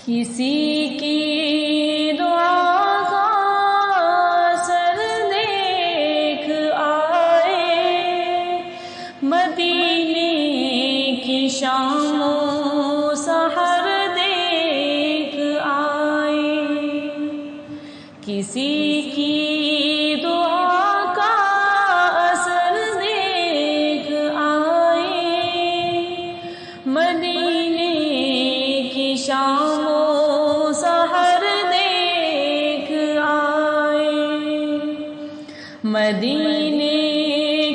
کسی کی دعا کا اثر دیکھ آئے، مدینے کی شام و سحر دیکھ آئے۔ کسی کی دعا کا اثر دیکھ آئے، مدینے کی شام و سحر دیکھ آئے۔ مدینے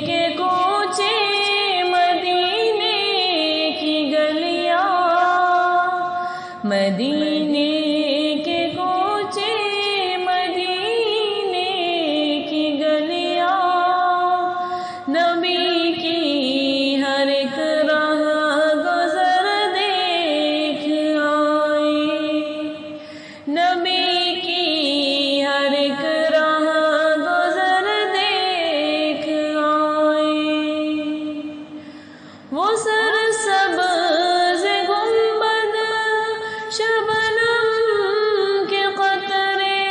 کے کوچے، مدینے کی گلیاں، مدینے کے کوچے، مدینے کی گلیاں، نبی کی ہر ایک راہ گزر دیکھ آئے، نبی کی ہر ایک راہ گزر دیکھ آئے۔ وہ سرسبز گنبد، شبنم کے قطرے،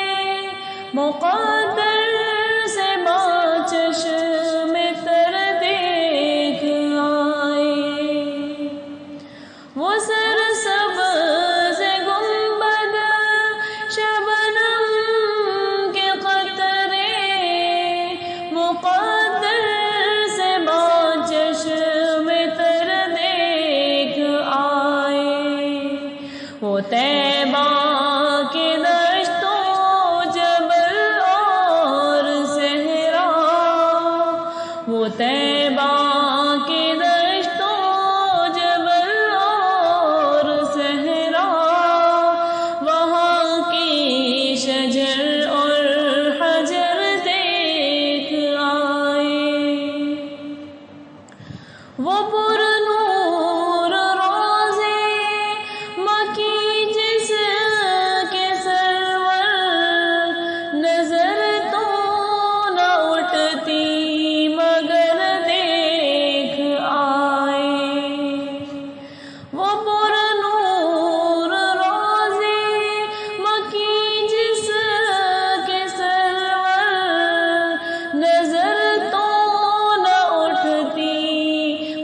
مقدر سے باچشم تر دیکھ آئے۔ وہ سرسبز گنبد، شبنم کے قطرے، مقدر سے باچشم تر دیکھ آئے۔ وہ طیبہ کے دشت و جبل اور صحرا، وہ طیبہ کے دشت و جبل اور صحرا، وہاں کی شجر اور حجر دیکھ آئے۔ وہ پر نور روضے مکی جس کے سرور، نظر تو نہ اٹھتی مگر دیکھ آئے۔ وہ پر نور روضے مکی جس کے سرور، نظر تو نہ اٹھتی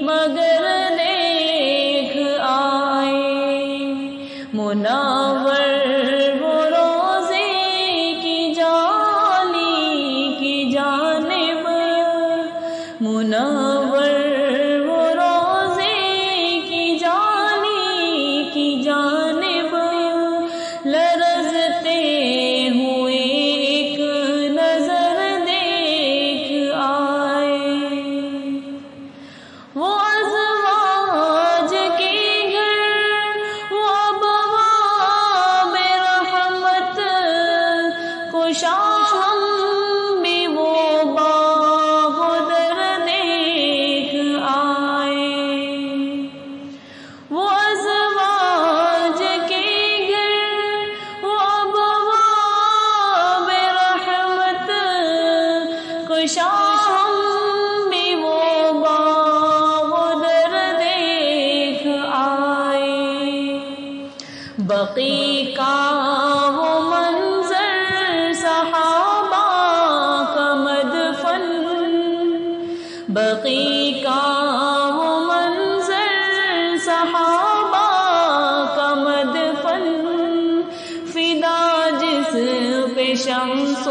مگر دیکھ آئے۔ منور وہ روضے کی جالی کی جانب، منور وہ روضے کی جالی کی جانب، لرزتے ہوئے ایک نظر دیکھ آئے۔ وہ ازواج کے گھر، وہ ابواب رحمت، خوشا ہم بھی وہ باغ و در دیکھ آئے۔ وہ ازواج کے گھر، وہ ابواب رحمت، خوشا ہم بھی وہ باغ و در دیکھ آئے۔ بقی کا وہ منظر، صحابہ کا مدفن، بقی کا وہ منظر، صحابہ کا مدفن، فدا جس پہ شمس و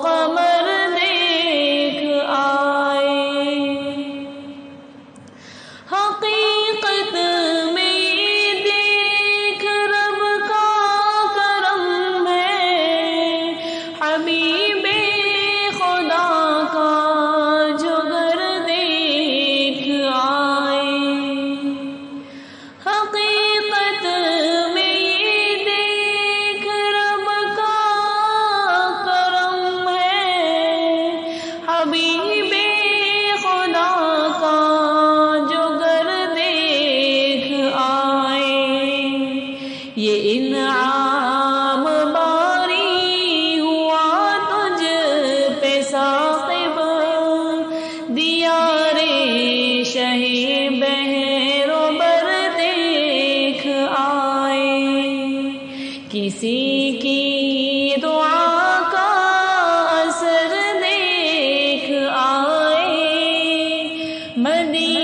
قمر دیکھ آئے۔ حقیقت میں یہ دیکھ رب کا کرم ہے، حبیب خدا کا جو گھر دیکھ آئے۔ حقیقت میں یہ دیکھ رب کا کرم ہے، حبیب خدا کا جو گھر دیکھ آئے۔ یہ انعام باری ہوا تجھ پہ ثاقب، دیار شہ بحر و بر دیکھ آئے۔ کسی کی دعا کا اثر دیکھ آئے، مدینہ